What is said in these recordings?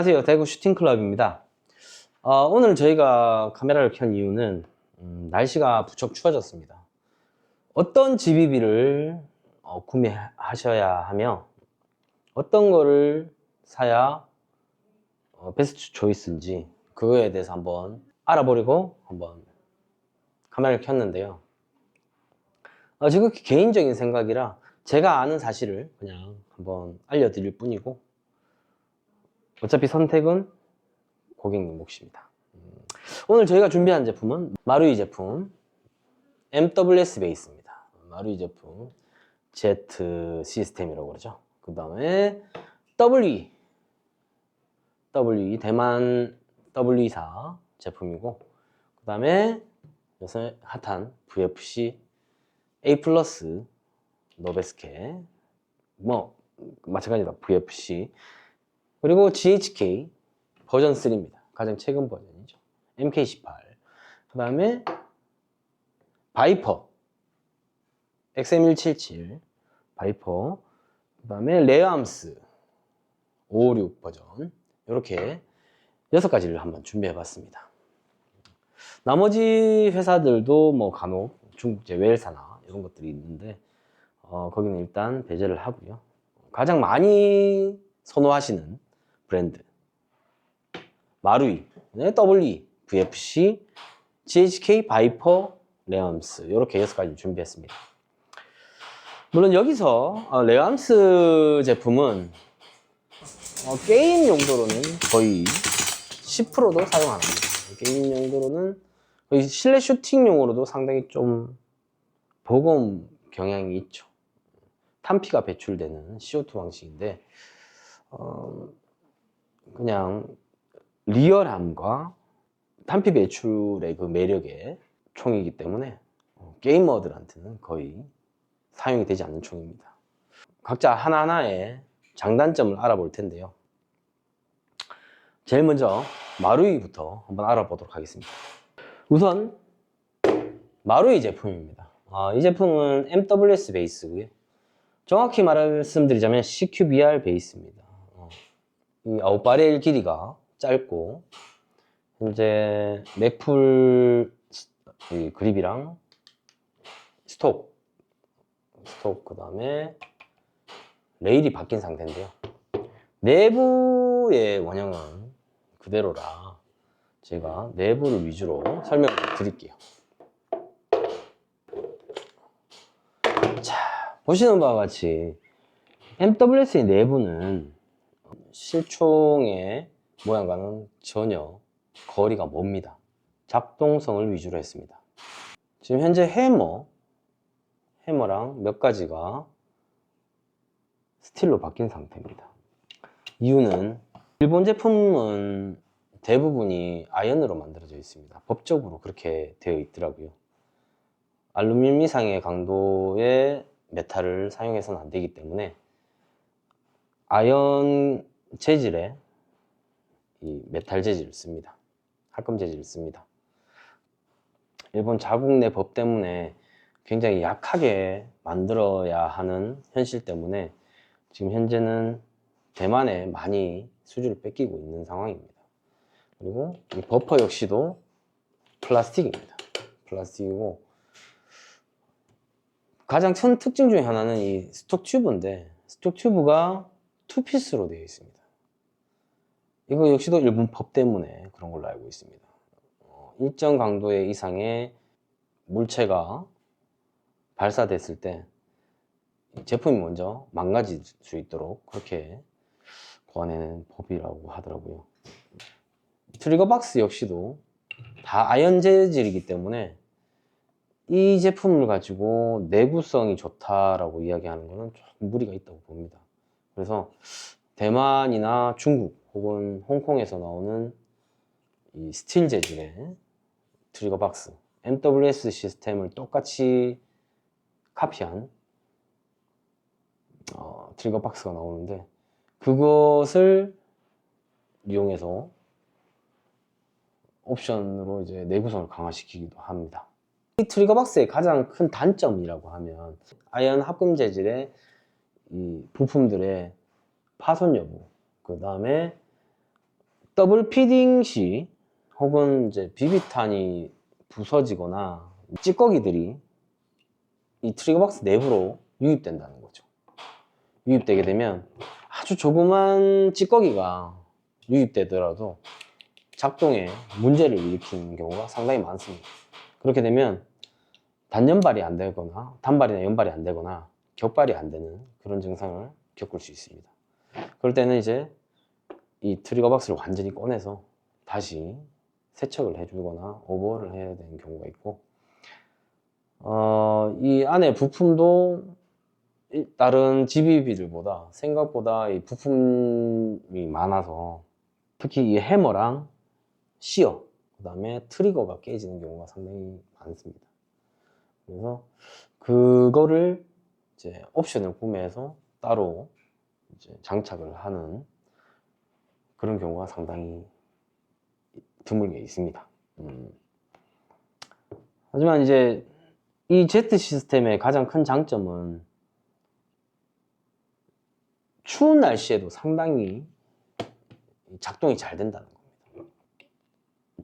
안녕하세요. 대구 슈팅클럽입니다. 오늘 저희가 카메라를 켠 이유는 날씨가 부쩍 추워졌습니다. 어떤 GBB를 구매하셔야 하며 어떤 거를 사야 베스트 초이스인지 그거에 대해서 한번 알아보려고 한번 카메라를 켰는데요. 지극히 개인적인 생각이라 제가 아는 사실을 그냥 한번 알려드릴 뿐이고, 어차피 선택은 고객님 몫입니다. 오늘 저희가 준비한 제품은 마루이 제품 MWS 베이스입니다. 마루이 제품 Z 시스템이라고 그러죠. 그 다음에 WE 대만 W24 제품이고, 그 다음에 요새 핫한 VFC A 플러스 노베스케, 뭐 마찬가지다. VFC, 그리고 GHK 버전 3입니다. 가장 최근 버전이죠. MK18. 그 다음에 바이퍼 XM177 바이퍼, 그 다음에 레어암스 556 버전, 이렇게 6가지를 한번 준비해 봤습니다. 나머지 회사들도 뭐 간혹 중국제 웰사나 이런 것들이 있는데 거기는 일단 배제를 하고요. 가장 많이 선호하시는 브랜드 마루이, WE, VFC, GHK, 바이퍼, 레어암스, 이렇게 6가지 준비했습니다. 물론 여기서 레어암스 제품은 게임 용도로는 거의 10%도 사용 안 합니다. 게임 용도로는 거의 실내 슈팅용으로도 상당히 좀 버거운 경향이 있죠. 탄피가 배출되는 CO2 방식인데 그냥 리얼함과 탄피 배출의 그 매력의 총이기 때문에 게이머들한테는 거의 사용이 되지 않는 총입니다. 각자 하나하나의 장단점을 알아볼 텐데요. 제일 먼저 마루이부터 한번 알아보도록 하겠습니다. 우선 마루이 제품입니다. 이 제품은 MWS 베이스고요. 정확히 말씀드리자면 CQBR 베이스입니다. 이 아웃바렐 길이가 짧고, 현재 맥풀 그립이랑 스톡, 그 다음에 레일이 바뀐 상태인데요. 내부의 원형은 그대로라 제가 내부를 위주로 설명을 드릴게요. 자, 보시는 바와 같이 MWS의 내부는 실총의 모양과는 전혀 거리가 멉니다. 작동성을 위주로 했습니다. 지금 현재 해머랑 몇 가지가 스틸로 바뀐 상태입니다. 이유는 일본 제품은 대부분이 아연으로 만들어져 있습니다. 법적으로 그렇게 되어 있더라고요. 알루미늄 이상의 강도의 메탈을 사용해서는 안 되기 때문에 아연 재질의 이 메탈 재질을 씁니다. 합금 재질을 씁니다. 일본 자국 내 법 때문에 굉장히 약하게 만들어야 하는 현실 때문에 지금 현재는 대만에 많이 수주를 뺏기고 있는 상황입니다. 그리고 이 버퍼 역시도 플라스틱입니다. 플라스틱이고, 가장 큰 특징 중에 하나는 이 스톡 튜브인데, 스톡 튜브가 투피스로 되어 있습니다. 이거 역시도 일본 법 때문에 그런 걸로 알고 있습니다. 일정 강도의 이상의 물체가 발사됐을 때 제품이 먼저 망가질 수 있도록 그렇게 고안해낸 법이라고 하더라고요. 트리거 박스 역시도 다 아연 재질이기 때문에 이 제품을 가지고 내구성이 좋다라고 이야기하는 것은 조금 무리가 있다고 봅니다. 그래서 대만이나 중국 혹은 홍콩에서 나오는 이 스틸 재질의 트리거 박스, MWS 시스템을 똑같이 카피한 트리거 박스가 나오는데, 그것을 이용해서 옵션으로 이제 내구성을 강화시키기도 합니다. 이 트리거 박스의 가장 큰 단점이라고 하면 아연 합금 재질의 이 부품들의 파손 여부, 그 다음에 더블 피딩 시 혹은 이제 비비탄이 부서지거나 찌꺼기들이 이 트리거 박스 내부로 유입된다는 거죠. 유입되게 되면 아주 조그만 찌꺼기가 유입되더라도 작동에 문제를 일으키는 경우가 상당히 많습니다. 그렇게 되면 단연발이 안 되거나 단발이나 연발이 안 되거나 격발이 안 되는 그런 증상을 겪을 수 있습니다. 그럴 때는 이제 이 트리거 박스를 완전히 꺼내서 다시 세척을 해주거나 오버를 해야 되는 경우가 있고, 이 안에 부품도 다른 GBB들보다 생각보다 이 부품이 많아서 특히 이 해머랑 시어, 그 다음에 트리거가 깨지는 경우가 상당히 많습니다. 그래서 그거를 이제 옵션을 구매해서 따로 이제 장착을 하는 그런 경우가 상당히 드물게 있습니다. 하지만 이제 이 Z 시스템의 가장 큰 장점은 추운 날씨에도 상당히 작동이 잘 된다는 겁니다.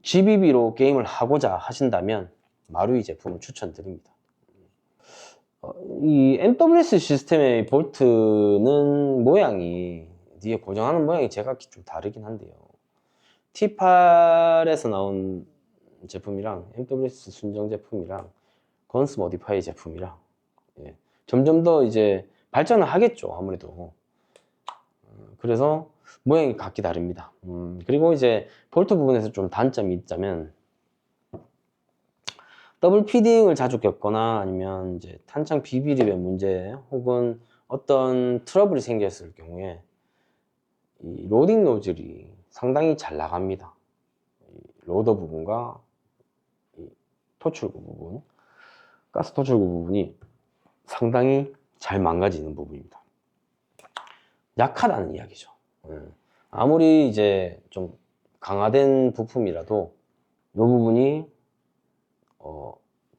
GBB로 게임을 하고자 하신다면 마루이 제품을 추천드립니다. 이 MWS 시스템의 볼트는 모양이 뒤에 고정하는 모양이 제각기 좀 다르긴 한데요. T8에서 나온 제품이랑 MWS 순정 제품이랑 건스 모디파이 제품이랑 점점 더 이제 발전을 하겠죠, 아무래도. 그래서 모양이 각기 다릅니다. 그리고 이제 볼트 부분에서 좀 단점이 있자면 더블 피딩을 자주 겪거나 아니면 이제 탄창 비비립의 문제 혹은 어떤 트러블이 생겼을 경우에 이 로딩 노즐이 상당히 잘 나갑니다. 이 로더 부분과 이 토출구 부분, 가스 토출구 부분이 상당히 잘 망가지는 부분입니다. 약하다는 이야기죠. 아무리 이제 좀 강화된 부품이라도 이 부분이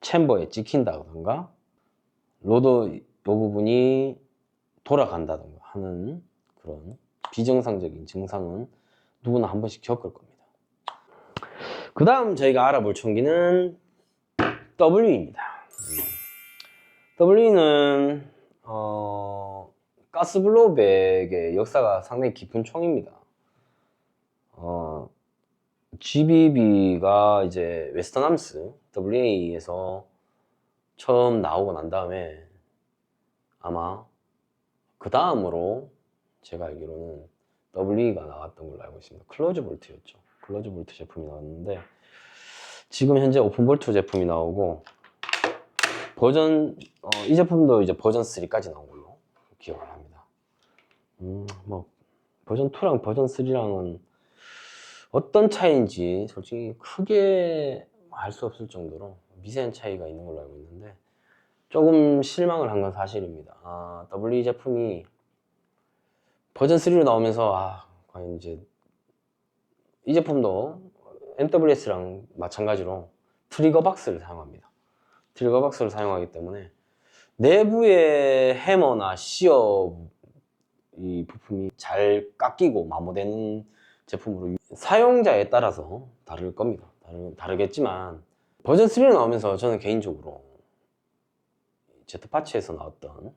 챔버에 찍힌다던가 로더 이 부분이 돌아간다던가 하는 그런 비정상적인 증상은 누구나 한 번씩 겪을 겁니다. 그 다음 저희가 알아볼 총기는 W입니다. W는 가스블로백의 역사가 상당히 깊은 총입니다. GBB가 이제 웨스턴암스 WA에서 처음 나오고 난 다음에 아마 그 다음으로 제가 알기로는 WE가 나왔던 걸로 알고 있습니다. 클로즈 볼트였죠. 클로즈 볼트 제품이 나왔는데 지금 현재 오픈 볼트 제품이 나오고 버전 이 제품도 이제 버전 3까지 나온 걸로 기억을 합니다. 뭐 버전 2랑 버전 3랑은 어떤 차이인지 솔직히 크게 알 수 없을 정도로 미세한 차이가 있는 걸로 알고 있는데 조금 실망을 한 건 사실입니다. WE 제품이 버전 3로 나오면서 과연 이제 이 제품도 MWS랑 마찬가지로 트리거 박스를 사용합니다. 트리거 박스를 사용하기 때문에 내부의 해머나 시어 이 부품이 잘 깎이고 마모되는 제품으로 사용자에 따라서 다를 겁니다. 다르겠지만 버전 3로 나오면서 저는 개인적으로 제트파츠에서 나왔던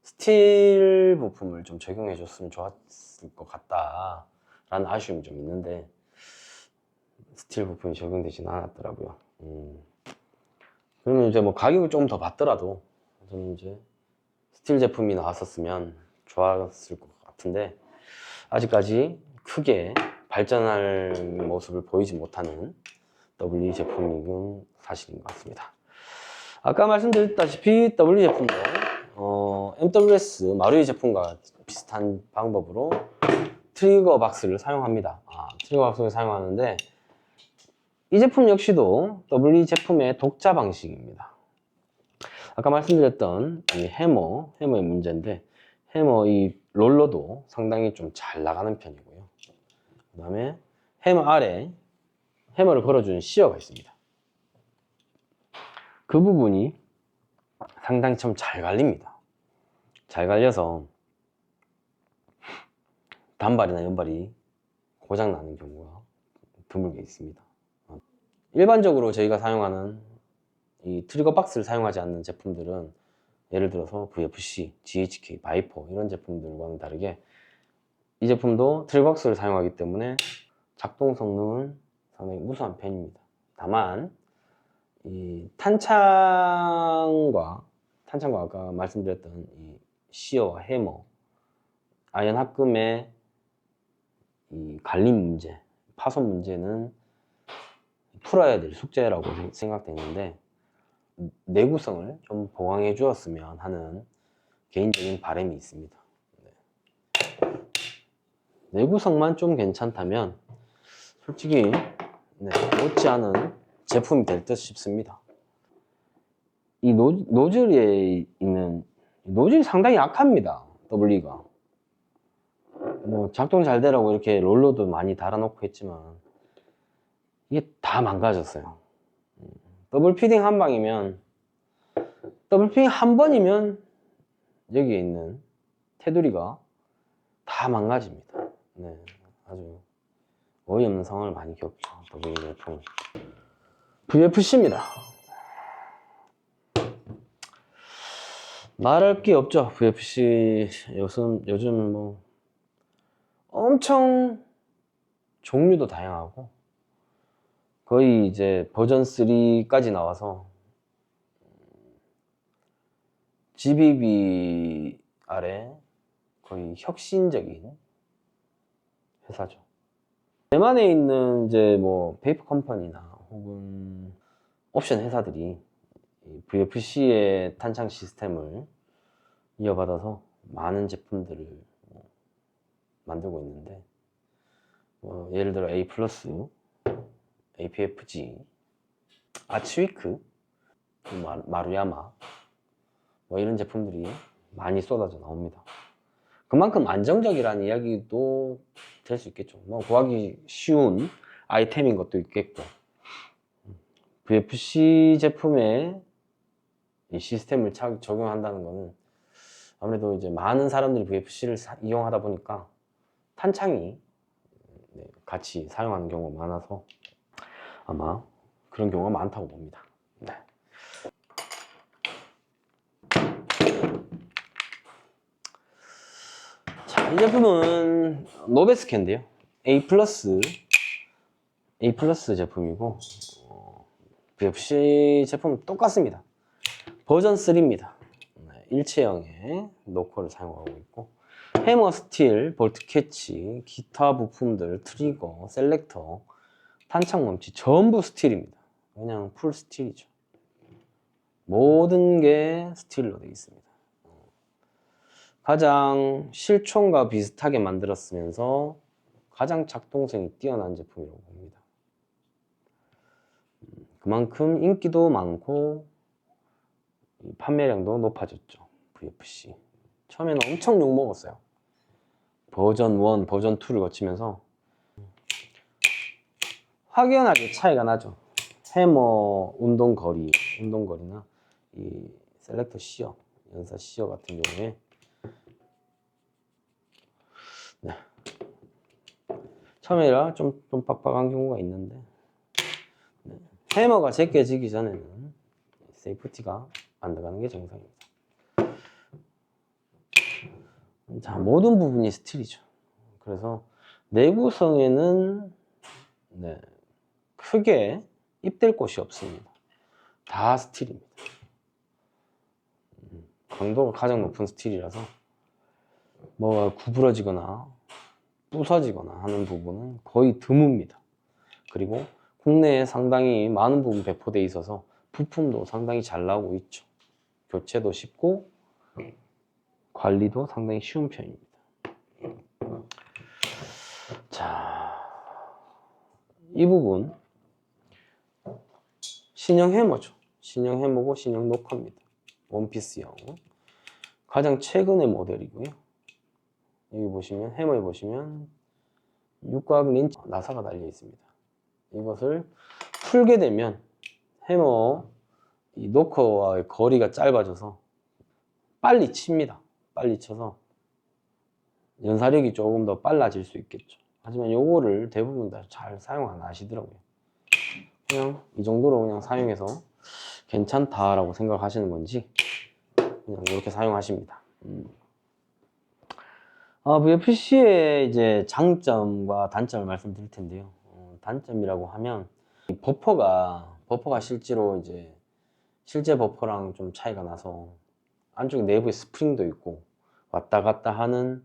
스틸 부품을 좀 적용해 줬으면 좋았을 것 같다 라는 아쉬움이 좀 있는데 스틸 부품이 적용되지는 않았더라고요. 그러면 이제 뭐 가격을 조금 더 받더라도 저는 이제 스틸 제품이 나왔었으면 좋았을 것 같은데 아직까지 크게 발전할 모습을 보이지 못하는 WE 제품인 사실인 것 같습니다. 아까 말씀드렸다시피 WE 제품도 MWS 마루이 제품과 비슷한 방법으로 트리거 박스를 사용합니다. 트리거 박스를 사용하는데 이 제품 역시도 WE 제품의 독자 방식입니다. 아까 말씀드렸던 이 해머의 문제인데 해머 이 롤러도 상당히 좀 잘 나가는 편이고요. 그 다음에 해머 아래 해머를 걸어주는 시어가 있습니다. 그 부분이 상당히 좀 잘 갈립니다. 잘 갈려서 단발이나 연발이 고장 나는 경우가 드물게 있습니다. 일반적으로 저희가 사용하는 이 트리거 박스를 사용하지 않는 제품들은 예를 들어서 VFC, GHK, 바이퍼 이런 제품들과는 다르게 이 제품도 트리거 박스를 사용하기 때문에 작동 성능은 상당히 우수한 편입니다. 다만 이 탄창과 아까 말씀드렸던 이 시어와 해머, 아연 합금의 이 갈림 문제, 파손 문제는 풀어야 될 숙제라고 생각되는데 내구성을 좀 보강해 주었으면 하는 개인적인 바람이 있습니다. 내구성만 좀 괜찮다면 솔직히 못지않은 제품이 될 듯 싶습니다. 이 노즐에 있는 노즐이 상당히 약합니다. WE가 뭐 작동 잘 되라고 이렇게 롤러도 많이 달아놓고 했지만 이게 다 망가졌어요. 더블 피딩 한 방이면, 더블 피딩 한 번이면 여기에 있는 테두리가 다 망가집니다. 네, 아주 어이없는 상황을 많이 겪죠. 더블 제품 VFC입니다. 말할 게 없죠. VFC 요즘 뭐 엄청 종류도 다양하고 거의 이제 버전 3까지 나와서 GBB 아래 거의 혁신적인 회사죠. 대만에 있는 이제 뭐 페이퍼 컴퍼니나 혹은 옵션 회사들이 VFC의 탄창 시스템을 이어받아서 많은 제품들을 만들고 있는데 예를 들어 A+, APFG, 아치위크, 마루야마 뭐 이런 제품들이 많이 쏟아져 나옵니다. 그만큼 안정적이라는 이야기도 될 수 있겠죠. 뭐 구하기 쉬운 아이템인 것도 있겠고 VFC 제품에 이 시스템을 적용한다는 것은 아무래도 이제 많은 사람들이 VFC를 이용하다 보니까 탄창이 같이 사용하는 경우가 많아서 아마 그런 경우가 많다고 봅니다. 네. 자, 이 제품은 노베스캔인데요. A+ 제품이고 VFC 제품은 똑같습니다. 버전 3입니다. 일체형의 노코를 사용하고 있고 해머, 스틸, 볼트 캐치, 기타 부품들, 트리거, 셀렉터, 탄창 멈치 전부 스틸입니다. 그냥 풀 스틸이죠. 모든 게 스틸로 되어 있습니다. 가장 실총과 비슷하게 만들었으면서 가장 작동성이 뛰어난 제품이라고 봅니다. 그만큼 인기도 많고 판매량도 높아졌죠. VFC 처음에는 엄청 욕먹었어요. 버전 1, 버전 2를 거치면서 확연하게 차이가 나죠. 해머 운동거리나 이 셀렉터 시어, 연사 시어 같은 경우에 처음에라 좀 빡빡한 경우가 있는데 해머가 제껴지기 전에는 세이프티가 안 들어가는 게 정상입니다. 자, 모든 부분이 스틸이죠. 그래서 내구성에는 크게 입댈 곳이 없습니다. 다 스틸입니다. 강도가 가장 높은 스틸이라서 뭐가 구부러지거나 부서지거나 하는 부분은 거의 드뭅니다. 그리고 국내에 상당히 많은 부분 배포되어 있어서 부품도 상당히 잘 나오고 있죠. 교체도 쉽고 관리도 상당히 쉬운 편입니다. 자, 이 부분 신형 해머죠. 신형 해머고 신형 노커입니다. 원피스형 가장 최근의 모델이고요. 여기 보시면 해머에 보시면 육각 렌치 나사가 달려 있습니다. 이것을 풀게 되면 해머 이 노커와의 거리가 짧아져서 빨리 칩니다. 빨리 쳐서 연사력이 조금 더 빨라질 수 있겠죠. 하지만 요거를 대부분 다 잘 사용 안 하시더라고요. 그냥 이 정도로 그냥 사용해서 괜찮다라고 생각하시는 건지 그냥 이렇게 사용하십니다. VFC의 이제 장점과 단점을 말씀드릴 텐데요. 단점이라고 하면 이 버퍼가 실제로 이제 실제 버퍼랑 좀 차이가 나서 안쪽에 내부에 스프링도 있고 왔다 갔다 하는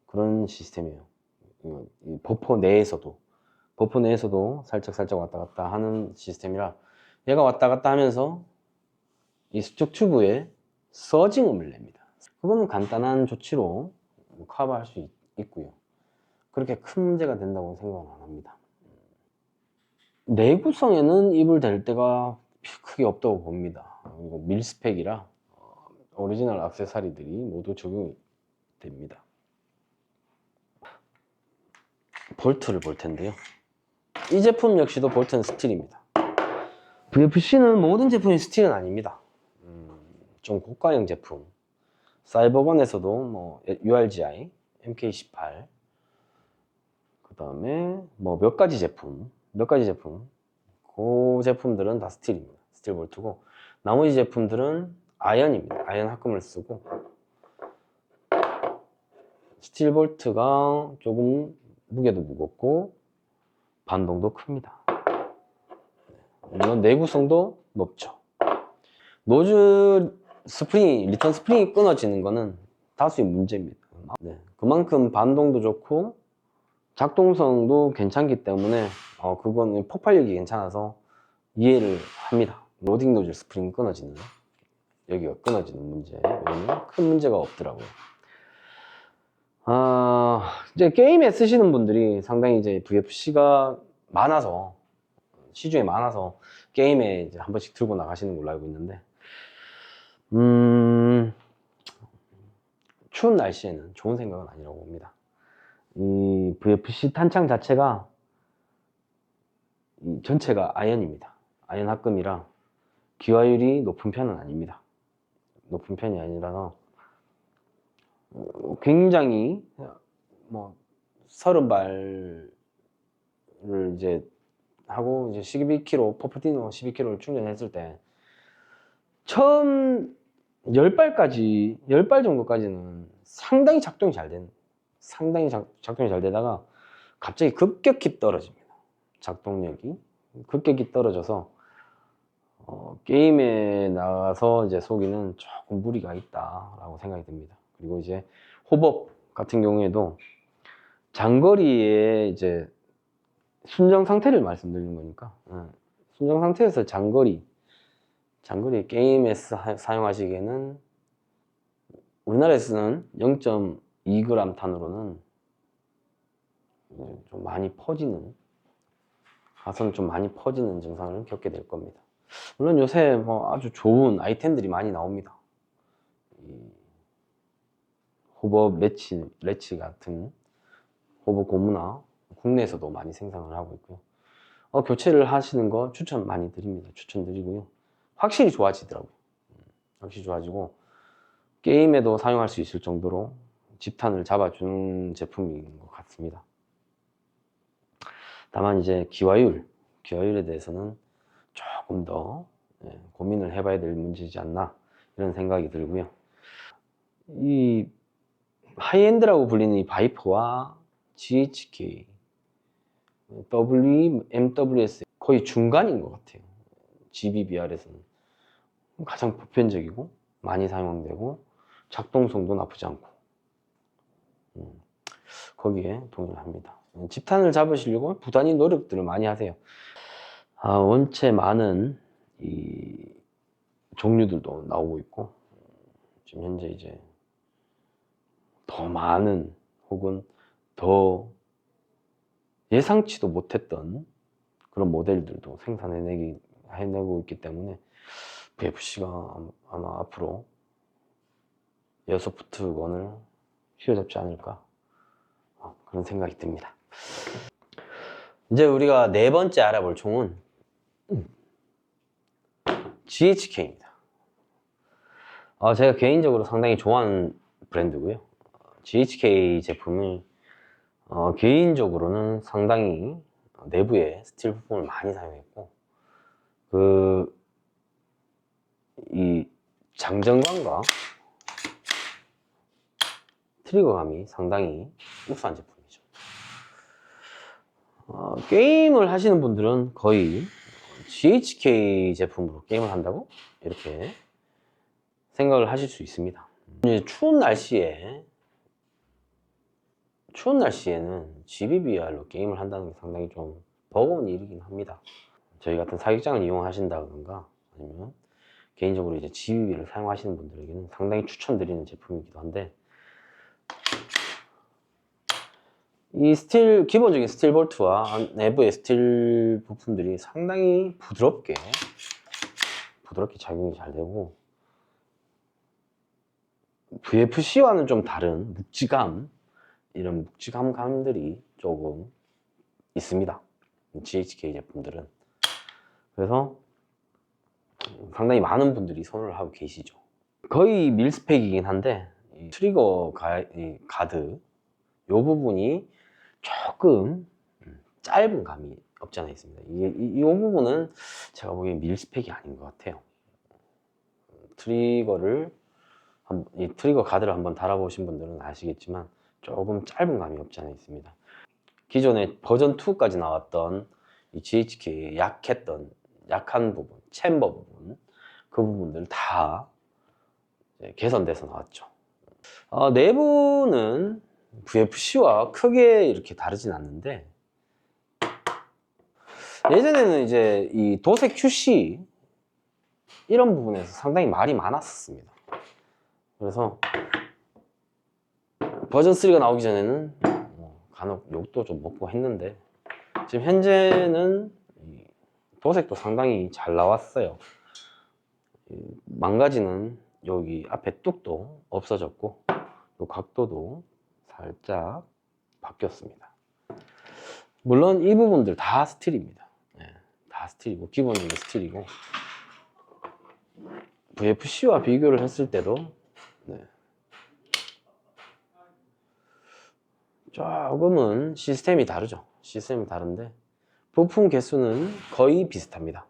그런 시스템이에요. 이 버퍼 내에서도 살짝 왔다 갔다 하는 시스템이라 얘가 왔다 갔다 하면서 이 수축 튜브에 서징음을 냅니다. 그거는 간단한 조치로 커버할 수 있고요. 그렇게 큰 문제가 된다고 생각은 안 합니다. 내구성에는 입을 댈 데가 크게 없다고 봅니다. 이거 밀스펙이라 오리지널 액세서리들이 모두 적용이 됩니다. 볼트를 볼 텐데요. 이 제품 역시도 볼트는 스틸입니다. VFC는 모든 제품이 스틸은 아닙니다. 좀 고가형 제품, 사이버건에서도 뭐 URGI, MK18, 그 다음에 뭐 몇 가지 제품, 그 제품들은 다 스틸입니다. 스틸 볼트고 나머지 제품들은 아연입니다. 아연 합금을 쓰고 스틸 볼트가 조금 무게도 무겁고 반동도 큽니다. 물론 내구성도 높죠. 노즐 스프링이, 리턴 스프링이 끊어지는 거는 다수의 문제입니다. 네, 그만큼 반동도 좋고 작동성도 괜찮기 때문에 그거는 폭발력이 괜찮아서 이해를 합니다. 로딩 노즐 스프링이 끊어지는, 여기가 끊어지는 문제 외에는 큰 문제가 없더라고요. 이제 게임에 쓰시는 분들이 상당히 이제 VFC가 많아서, 시중에 많아서 게임에 이제 한 번씩 들고 나가시는 걸로 알고 있는데, 추운 날씨에는 좋은 생각은 아니라고 봅니다. 이 VFC 탄창 자체가 전체가 아연입니다. 아연 합금이라 기화율이 높은 편은 아닙니다. 높은 편이 아니라서 굉장히 뭐 30발을 이제 하고 이제 12kg 포프티노 12kg를 충전했을 때 처음 10발 정도까지는 상당히 작동이 잘 되다가 갑자기 급격히 떨어집니다. 작동력이 급격히 떨어져서 게임에 나가서 이제 쏘기는 조금 무리가 있다라고 생각이 듭니다. 그리고 이제 호법 같은 경우에도 장거리에 이제 순정 상태를 말씀드리는 거니까 순정 상태에서 장거리 게임에서 사용하시기에는 우리나라에서는 0.2g 탄으로는 좀 많이 퍼지는, 가선 좀 많이 퍼지는 증상을 겪게 될 겁니다. 물론 요새 뭐 아주 좋은 아이템들이 많이 나옵니다. 호법 레치 같은 호법 고무나 국내에서도 많이 생산을 하고 있고요. 교체를 하시는 거 추천드리고요. 확실히 좋아지더라고요. 확실히 좋아지고 게임에도 사용할 수 있을 정도로 집탄을 잡아주는 제품인 것 같습니다. 다만 이제 기화율에 대해서는 조금 더 고민을 해봐야 될 문제이지 않나 이런 생각이 들고요. 이 하이엔드라고 불리는 이 바이퍼와 GHK, MWS 거의 중간인 것 같아요. GBBR에서는 가장 보편적이고 많이 사용되고 작동성도 나쁘지 않고 거기에 동의를 합니다. 집탄을 잡으시려고 부단히 노력들을 많이 하세요. 원체 많은 이 종류들도 나오고 있고 지금 현재 이제 더 많은 혹은 더 예상치도 못했던 그런 모델들도 해내고 있기 때문에 VFC가 아마 앞으로 에어소프트건을 휘어잡지 않을까 그런 생각이 듭니다. 이제 우리가 네 번째 알아볼 총은 GHK입니다. 제가 개인적으로 상당히 좋아하는 브랜드고요. GHK 제품을 개인적으로는 상당히 내부에 스틸 부품을 많이 사용했고, 이 장정감과 트리거감이 상당히 우수한 제품이죠. 게임을 하시는 분들은 거의 GHK 제품으로 게임을 한다고 이렇게 생각을 하실 수 있습니다. 이제 추운 날씨에는 GBBR로 게임을 한다는 게 상당히 좀 버거운 일이긴 합니다. 저희 같은 사격장을 이용하신다던가 아니면 개인적으로 이제 GBB를 사용하시는 분들에게는 상당히 추천드리는 제품이기도 한데, 이 기본적인 스틸 볼트와 내부의 스틸 부품들이 상당히 부드럽게 작용이 잘 되고, VFC와는 좀 다른 이런 묵직함들이 조금 있습니다, GHK 제품들은. 그래서 상당히 많은 분들이 선호를 하고 계시죠. 거의 밀스펙이긴 한데, 이 트리거 가드 이 부분이 조금 짧은 감이 없지 않아 있습니다. 이 부분은 제가 보기엔 밀스펙이 아닌 것 같아요. 이 트리거 가드를 한번 달아보신 분들은 아시겠지만 조금 짧은 감이 없지 않아 있습니다. 기존에 버전 2까지 나왔던 이 GHK의 약한 부분, 챔버 부분, 그 부분들 다 개선돼서 나왔죠. 내부는 VFC와 크게 이렇게 다르진 않는데, 예전에는 이제 이 도색 QC 이런 부분에서 상당히 말이 많았습니다. 그래서 버전 3가 나오기 전에는 간혹 욕도 좀 먹고 했는데, 지금 현재는 도색도 상당히 잘 나왔어요. 망가지는 여기 앞에 뚝도 없어졌고, 이 각도도 살짝 바뀌었습니다. 물론 이 부분들 다 스틸입니다. 다 스틸이고, 기본적인 스틸이고, VFC와 비교를 했을 때도 조금은 시스템이 다르죠. 시스템이 다른데 부품 개수는 거의 비슷합니다.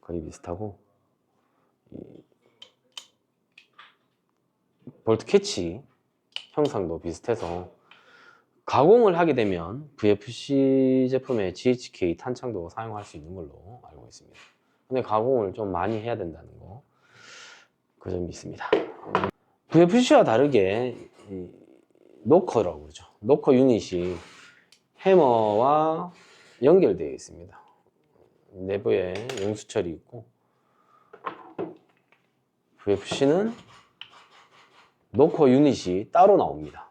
거의 비슷하고, 볼트 캐치 형상도 비슷해서 가공을 하게 되면 VFC 제품의 GHK 탄창도 사용할 수 있는 걸로 알고 있습니다. 근데 가공을 좀 많이 해야 된다는 거, 그 점이 있습니다. VFC와 다르게 노커라고 그러죠. 노커 유닛이 해머와 연결되어 있습니다. 내부에 용수철이 있고, VFC는 노커 유닛이 따로 나옵니다.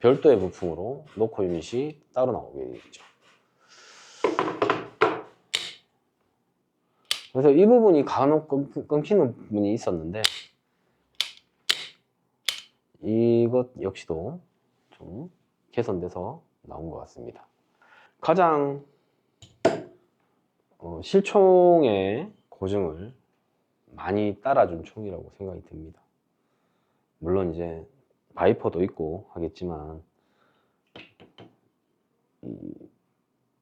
별도의 부품으로 노커 유닛이 따로 나오게 되죠. 그래서 이 부분이 간혹 끊기는 부분이 있었는데, 이것 역시도 좀 개선돼서 나온 것 같습니다. 가장 실총의 고증을 많이 따라준 총이라고 생각이 듭니다. 물론 이제 바이퍼도 있고 하겠지만, 이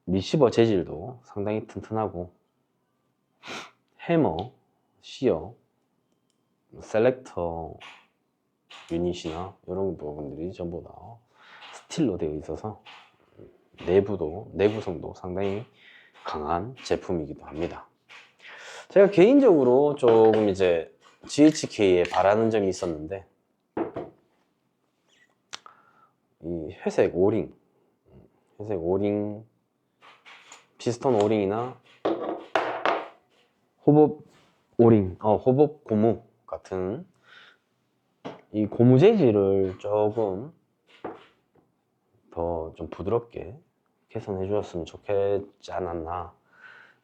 리시버 재질도 상당히 튼튼하고, 해머, 시어, 셀렉터 유닛이나 이런 부분들이 전부 다 스틸로 되어 있어서 내구성도 상당히 강한 제품이기도 합니다. 제가 개인적으로 조금 이제 GHK에 바라는 점이 있었는데, 이 회색 오링, 피스톤 오링이나 호법 오링, 호법 고무 같은 이 고무 재질을 조금 더 좀 부드럽게 개선해 주었으면 좋겠지 않았나,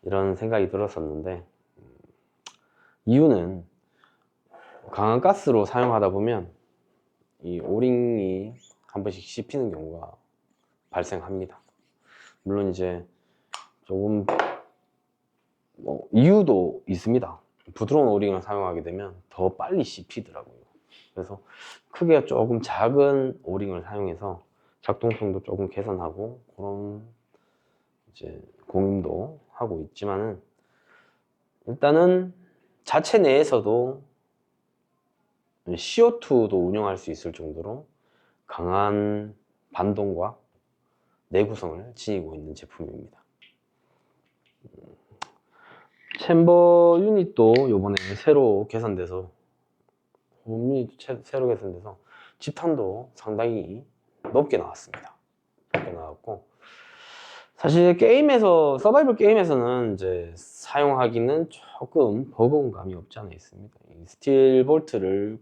이런 생각이 들었었는데, 이유는 강한 가스로 사용하다 보면 이 오링이 한 번씩 씹히는 경우가 발생합니다. 물론 이제 조금 이유도 있습니다. 부드러운 오링을 사용하게 되면 더 빨리 씹히더라고요. 그래서 크기가 조금 작은 오링을 사용해서 작동성도 조금 개선하고 그런 이제 공임도 하고 있지만은 일단은 자체 내에서도 CO2도 운영할 수 있을 정도로 강한 반동과 내구성을 지니고 있는 제품입니다. 챔버 유닛도 요번에 새로 개선돼서 새로 개선돼서 집탄도 상당히 높게 나왔습니다. 높게 나왔고, 사실 게임에서, 서바이벌 게임에서는 이제 사용하기는 조금 버거운 감이 없지 않아 있습니다. 이 스틸 볼트를,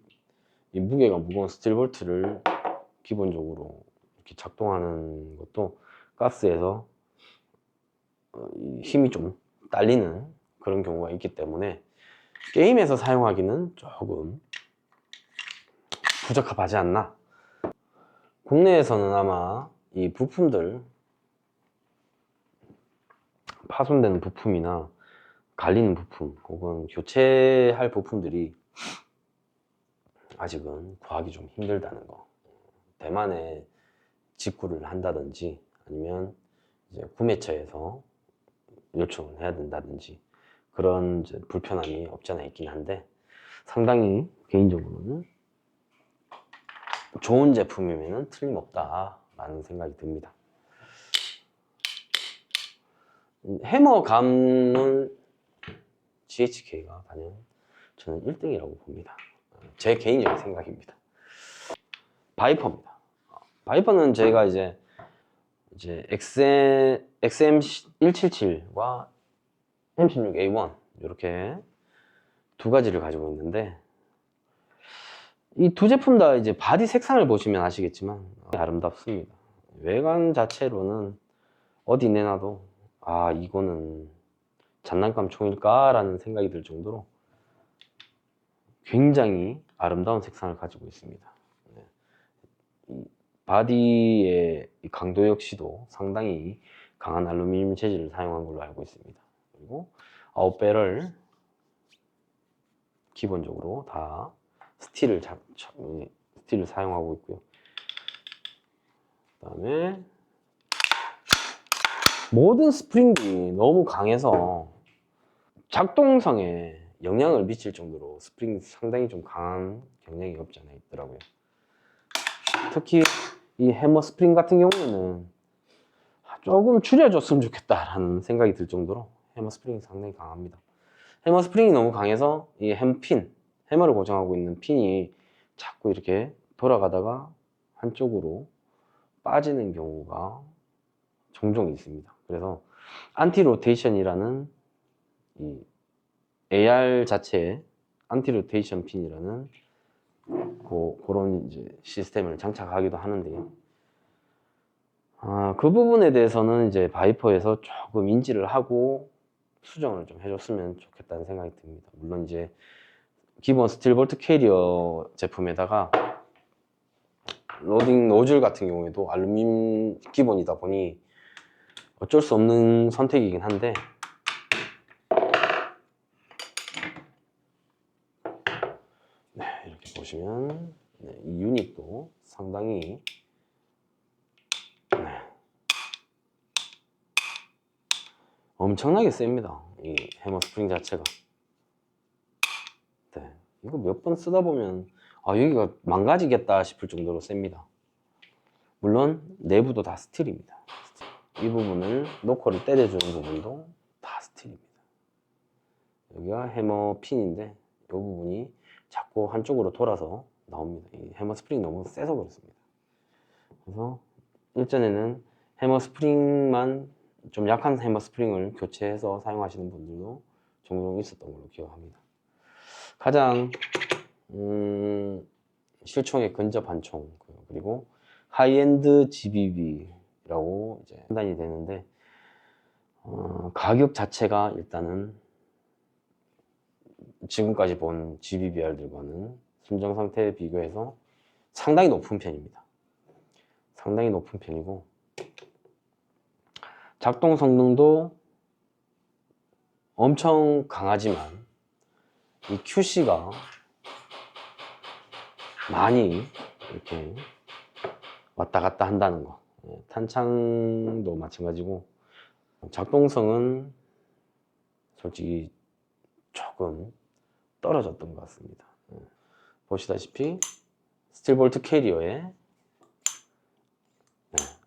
이 무게가 무거운 스틸 볼트를 기본적으로 이렇게 작동하는 것도 가스에서 힘이 좀 딸리는 그런 경우가 있기 때문에 게임에서 사용하기는 조금 부적합하지 않나. 국내에서는 아마 이 부품들, 파손되는 부품이나 갈리는 부품 혹은 교체할 부품들이 아직은 구하기 좀 힘들다는 거. 대만에 직구를 한다든지 아니면 이제 구매처에서 요청을 해야 된다든지 그런 이제 불편함이 없지 않아 있긴 한데, 상당히 개인적으로는 좋은 제품이면 틀림없다라는 생각이 듭니다. 해머감은 GHK가 과연 저는 1등이라고 봅니다. 제 개인적인 생각입니다. 바이퍼입니다. 바이퍼는 제가 이제 XM177과 M16A1 이렇게 두 가지를 가지고 있는데, 이 두 제품 다 이제 바디 색상을 보시면 아시겠지만 아름답습니다. 외관 자체로는 어디 내놔도 아, 이거는 장난감 총일까? 라는 생각이 들 정도로 굉장히 아름다운 색상을 가지고 있습니다. 이 바디의 강도 역시도 상당히 강한 알루미늄 재질을 사용한 걸로 알고 있습니다. 그리고 아웃배럴 기본적으로 다 스틸을 사용하고 있고요. 그 다음에 모든 스프링들이 너무 강해서 작동성에 영향을 미칠 정도로 스프링이 상당히 좀 강한 경향이 없지 않아 있더라고요. 특히 이 해머 스프링 같은 경우에는 조금 줄여줬으면 좋겠다라는 생각이 들 정도로 해머 스프링이 상당히 강합니다. 해머 스프링이 너무 강해서 이 해머를 고정하고 있는 핀이 자꾸 이렇게 돌아가다가 한쪽으로 빠지는 경우가 종종 있습니다. 그래서 안티 로테이션이라는 이 AR 자체에 안티 로테이션 핀이라는 그런 이제 시스템을 장착하기도 하는데요. 그 부분에 대해서는 이제 바이퍼에서 조금 인지를 하고 수정을 좀 해줬으면 좋겠다는 생각이 듭니다. 물론 이제 기본 스틸볼트 캐리어 제품에다가 로딩 노즐 같은 경우에도 알루미늄 기본이다 보니 어쩔 수 없는 선택이긴 한데, 네, 이렇게 보시면 이 유닛도 상당히 엄청나게 셉니다. 이 해머 스프링 자체가. 네, 이거 몇 번 쓰다 보면 여기가 망가지겠다 싶을 정도로 셉니다. 물론 내부도 다 스틸입니다. 이 부분을 노커를 때려주는 부분도 다 스틸입니다. 여기가 해머 핀인데 이 부분이 자꾸 한쪽으로 돌아서 나옵니다. 이 해머 스프링이 너무 세서 그렇습니다. 그래서 일전에는 해머 스프링만, 좀 약한 해머 스프링을 교체해서 사용하시는 분들도 종종 있었던 걸로 기억합니다. 가장 실총에 근접한 총, 그리고 하이엔드 GBB라고 이제 판단이 되는데, 가격 자체가 일단은 지금까지 본 GBBR들과는 순정 상태에 비교해서 상당히 높은 편입니다. 상당히 높은 편이고, 작동 성능도 엄청 강하지만 이 QC가 많이 이렇게 왔다 갔다 한다는 거. 탄창도 마찬가지고 작동성은 솔직히 조금 떨어졌던 것 같습니다. 보시다시피 스틸볼트 캐리어에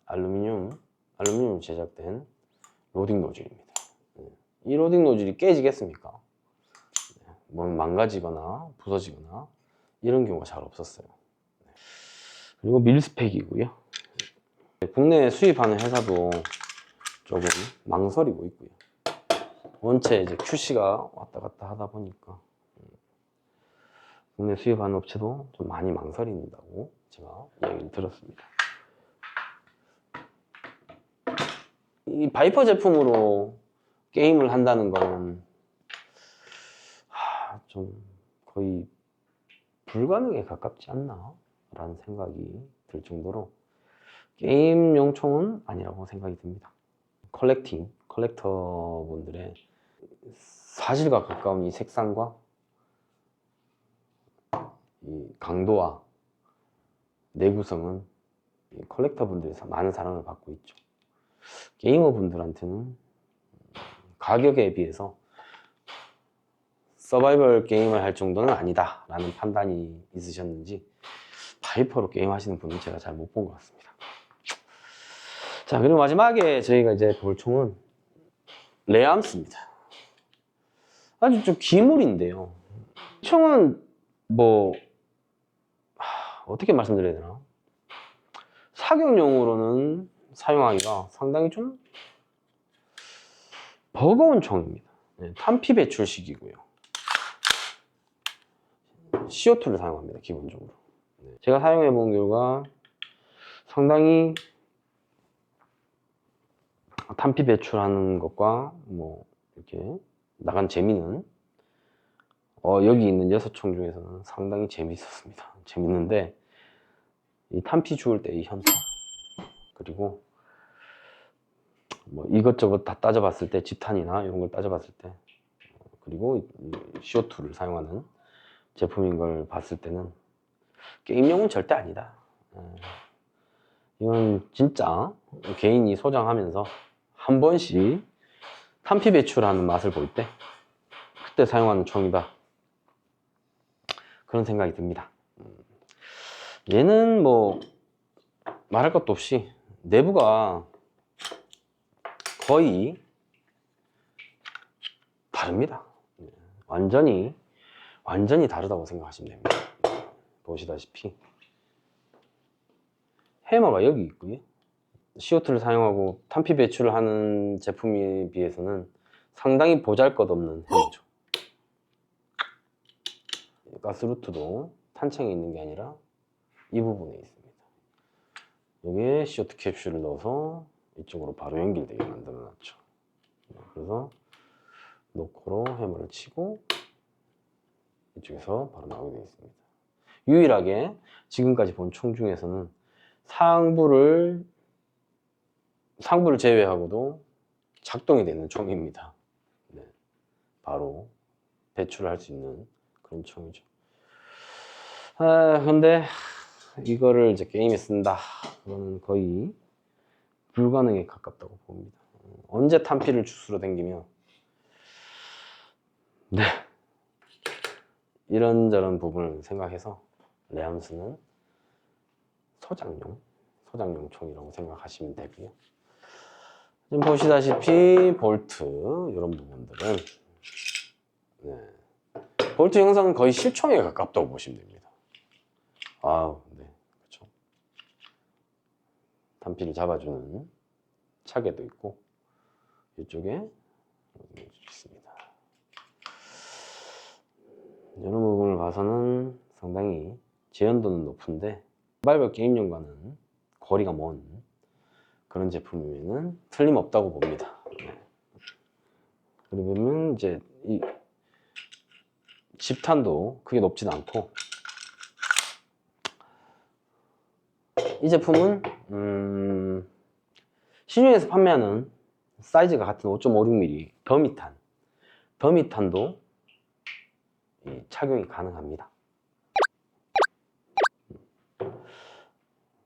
알루미늄 제작된 로딩 노즐입니다. 이 로딩 노즐이 깨지겠습니까? 뭐 망가지거나 부서지거나 이런 경우가 잘 없었어요. 그리고 밀스펙이고요. 국내에 수입하는 회사도 조금 망설이고 있고요. 원체 이제 QC가 왔다 갔다 하다 보니까 국내 수입하는 업체도 좀 많이 망설인다고 제가 이야기를 들었습니다. 이 바이퍼 제품으로 게임을 한다는 건 좀 거의 불가능에 가깝지 않나 라는 생각이 들 정도로 게임용 총은 아니라고 생각이 듭니다. 컬렉터 분들의 사실과 가까운 이 색상과 이 강도와 내구성은 컬렉터 분들이 많은 사랑을 받고 있죠. 게이머 분들한테는 가격에 비해서 서바이벌 게임을 할 정도는 아니다 라는 판단이 있으셨는지 바이퍼로 게임하시는 분은 제가 잘 못 본 것 같습니다. 자, 그리고 마지막에 저희가 이제 볼 총은 레암스입니다. 아주 좀 기물인데요. 총은 뭐 어떻게 말씀드려야 되나? 사격용으로는 사용하기가 상당히 좀 버거운 총입니다. 탄피 배출식이고요. CO2를 사용합니다, 기본적으로. 제가 사용해 본 결과 상당히 탄피 배출하는 것과 뭐 이렇게 나간 재미는 여기 있는 6총 중에서는 상당히 재밌었습니다. 재밌는데 이 탄피 주울 때 이 현상 그리고 뭐 이것저것 다 따져봤을 때 집탄이나 이런 걸 따져봤을 때 그리고 CO2를 사용하는 제품인 걸 봤을 때는 게임용은 절대 아니다. 이건 진짜 개인이 소장하면서 한 번씩 탄피 배출하는 맛을 볼 때 그때 사용하는 총이다. 그런 생각이 듭니다. 얘는 뭐 말할 것도 없이 내부가 거의 다릅니다. 완전히 다르다고 생각하시면 됩니다. 보시다시피 해머가 여기 있고요. CO2를 사용하고 탄피 배출을 하는 제품에 비해서는 상당히 보잘것없는 해머죠. 가스루트도 탄창에 있는 게 아니라 이 부분에 있습니다. 여기에 CO2 캡슐을 넣어서 이쪽으로 바로 연결되게 만들어 놨죠. 그래서 노코로 해머를 치고 이쪽에서 바로 나오게 되어 있습니다. 유일하게 지금까지 본 총 중에서는 상부를 제외하고도 작동이 되는 총입니다. 네, 바로 배출을 할 수 있는 그런 총이죠. 근데 이거를 이제 게임에 쓴다. 그거는 거의 불가능에 가깝다고 봅니다. 언제 탄피를 주스로 당기면 네, 이런저런 부분을 생각해서 레암스는 소장용 총이라고 생각하시면 되고요. 지금 보시다시피 볼트 이런 부분들은 볼트 형상은 거의 실총에 가깝다고 보시면 됩니다. 네, 그렇죠. 탄피를 잡아주는 차게도 있고 이쪽에 있습니다. 이런 부분을 봐서는 상당히 재현도는 높은데 서바이벌 게임용과는 거리가 먼 그런 제품이면은 틀림없다고 봅니다. 그러면 이제 이 집탄도 크게 높진 않고 이 제품은 시중에서 판매하는 사이즈가 같은 5.56mm 더미탄도 착용이 가능합니다.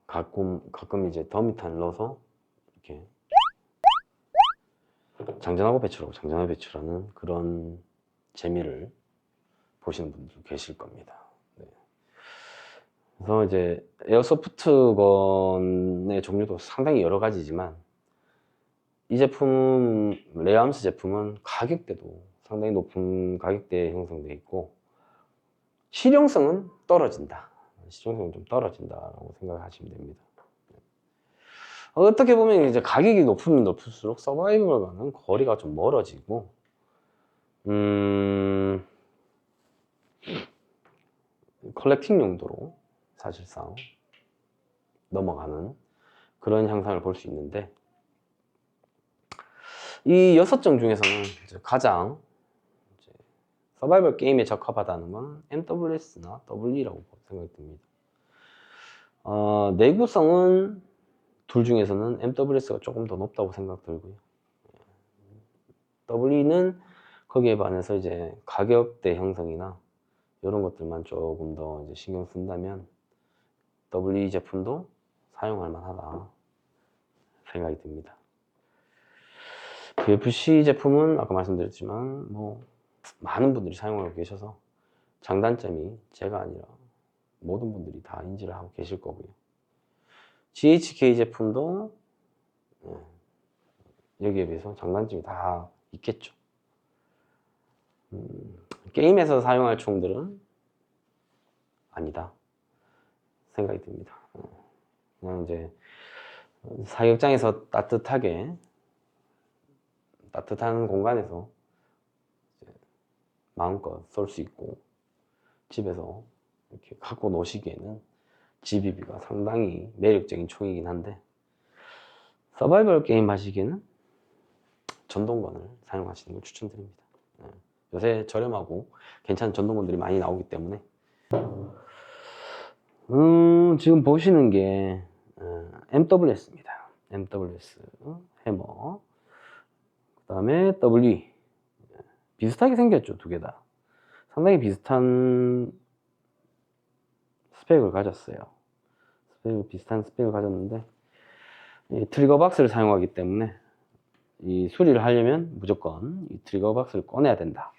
가끔 이제 더미탄을 넣어서 이렇게 장전하고 배출하는 그런 재미를 보시는 분들 계실 겁니다. 네. 그래서 이제 에어소프트건의 종류도 상당히 여러 가지지만 이 제품, 레암스 제품은 가격대도 상당히 높은 가격대에 형성되어 있고 실용성은 떨어진다. 실용성은 좀 떨어진다라고 생각하시면 됩니다. 어떻게 보면 이제 가격이 높으면 높을수록 서바이벌과는 거리가 좀 멀어지고, 컬렉팅 용도로 사실상 넘어가는 그런 향상을 볼 수 있는데, 이 6종 중에서는 이제 가장 이제 서바이벌 게임에 적합하다는 건 MWS나 WE라고 생각이 듭니다. 내구성은 둘 중에서는 MWS가 조금 더 높다고 생각 들고요. WE는 거기에 반해서 이제 가격대 형성이나 이런 것들만 조금 더 이제 신경 쓴다면 WE 제품도 사용할 만하다 생각이 듭니다. VFC 제품은 아까 말씀드렸지만 뭐 많은 분들이 사용하고 계셔서 장단점이 제가 아니라 모든 분들이 다 인지를 하고 계실 거고요. GHK 제품도 여기에 비해서 장단점이 다 있겠죠. 게임에서 사용할 총들은 아니다 생각이 듭니다. 그냥 이제 사격장에서 따뜻한 공간에서 마음껏 쏠 수 있고 집에서 이렇게 갖고 노시기에는 GBB가 상당히 매력적인 총이긴 한데 서바이벌 게임 하시기에는 전동건을 사용하시는 걸 추천드립니다. 요새 저렴하고 괜찮은 전동건들이 많이 나오기 때문에 지금 보시는 게 MWS입니다. MWS 해머, 그 다음에 WE 비슷하게 생겼죠. 두 개 다 상당히 비슷한 스펙을 가졌어요. 비슷한 스펙을 가졌는데 이 트리거 박스를 사용하기 때문에 이 수리를 하려면 무조건 이 트리거 박스를 꺼내야 된다.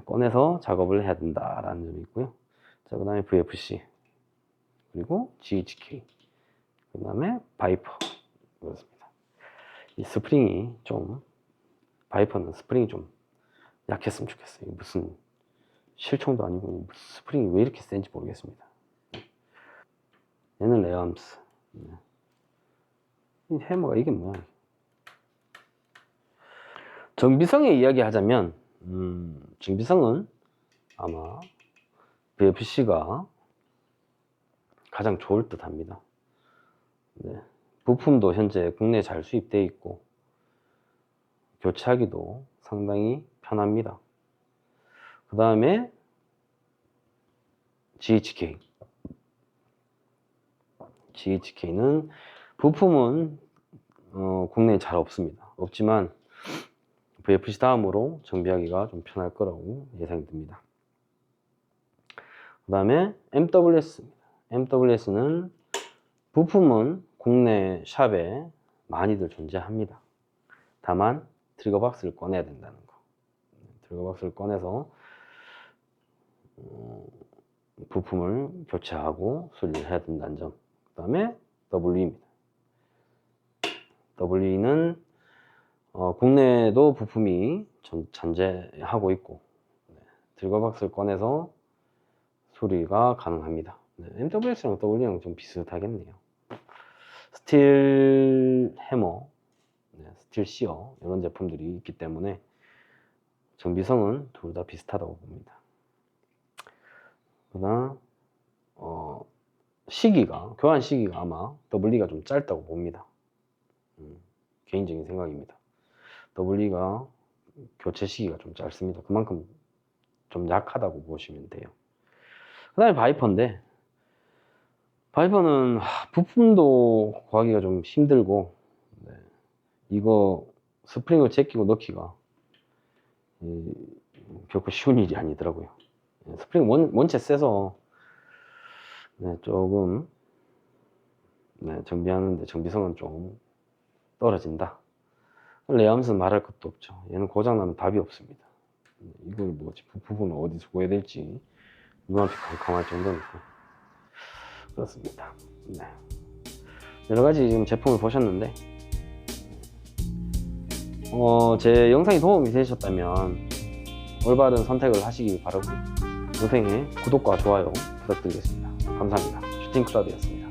꺼내서 작업을 해야 된다라는 점이 있고요. 자, 그 다음에 VFC, 그리고 GHK, 그 다음에 바이퍼. 그렇습니다. 이 스프링이 좀, 바이퍼는 스프링이 좀 약했으면 좋겠어요. 무슨 실총도 아니고 스프링이 왜 이렇게 센지 모르겠습니다. 얘는 레암스. 이 해머가 이게 뭐야? 정비성의 이야기 하자면, 정비성은 아마 VFC가 가장 좋을 듯 합니다. 네. 부품도 현재 국내에 잘 수입되어 있고, 교체하기도 상당히 편합니다. 그 다음에 GHK. GHK는 부품은 국내에 잘 없습니다. 없지만 VFC 다음으로 정비하기가 좀 편할 거라고 예상이 듭니다. 그 다음에 MWS입니다. MWS는 부품은 국내 샵에 많이들 존재합니다. 다만 트리거 박스를 꺼내야 된다는 거. 트리거 박스를 꺼내서 부품을 교체하고 수리를 해야 된다는 점. 그 다음에 WE입니다. WE는 국내에도 부품이 잔재하고 있고 트리거 박스를 꺼내서 수리가 가능합니다. MWS랑 WE랑 좀 비슷하겠네요. 스틸 해머, 스틸 시어 이런 제품들이 있기 때문에 정비성은 둘 다 비슷하다고 봅니다. 그다음 교환 시기가 아마 WE가 좀 짧다고 봅니다. 개인적인 생각입니다. WE가 교체 시기가 좀 짧습니다. 그만큼 좀 약하다고 보시면 돼요. 그 다음에 바이퍼인데, 바이퍼는 부품도 구하기가 좀 힘들고, 이거 스프링을 제끼고 넣기가 결코 쉬운 일이 아니더라고요. 스프링 원체 세서 조금 네, 정비하는데 정비성은 좀 떨어진다. 레암스는 말할 것도 없죠. 얘는 고장나면 답이 없습니다. 이걸 뭐지, 부품은 어디서 구해야 될지 눈앞이 캄캄할 정도니까. 그렇습니다. 네. 여러 가지 지금 제품을 보셨는데, 제 영상이 도움이 되셨다면 올바른 선택을 하시기 바라고, 영상에 구독과 좋아요 부탁드리겠습니다. 감사합니다. 슈팅클럽이었습니다.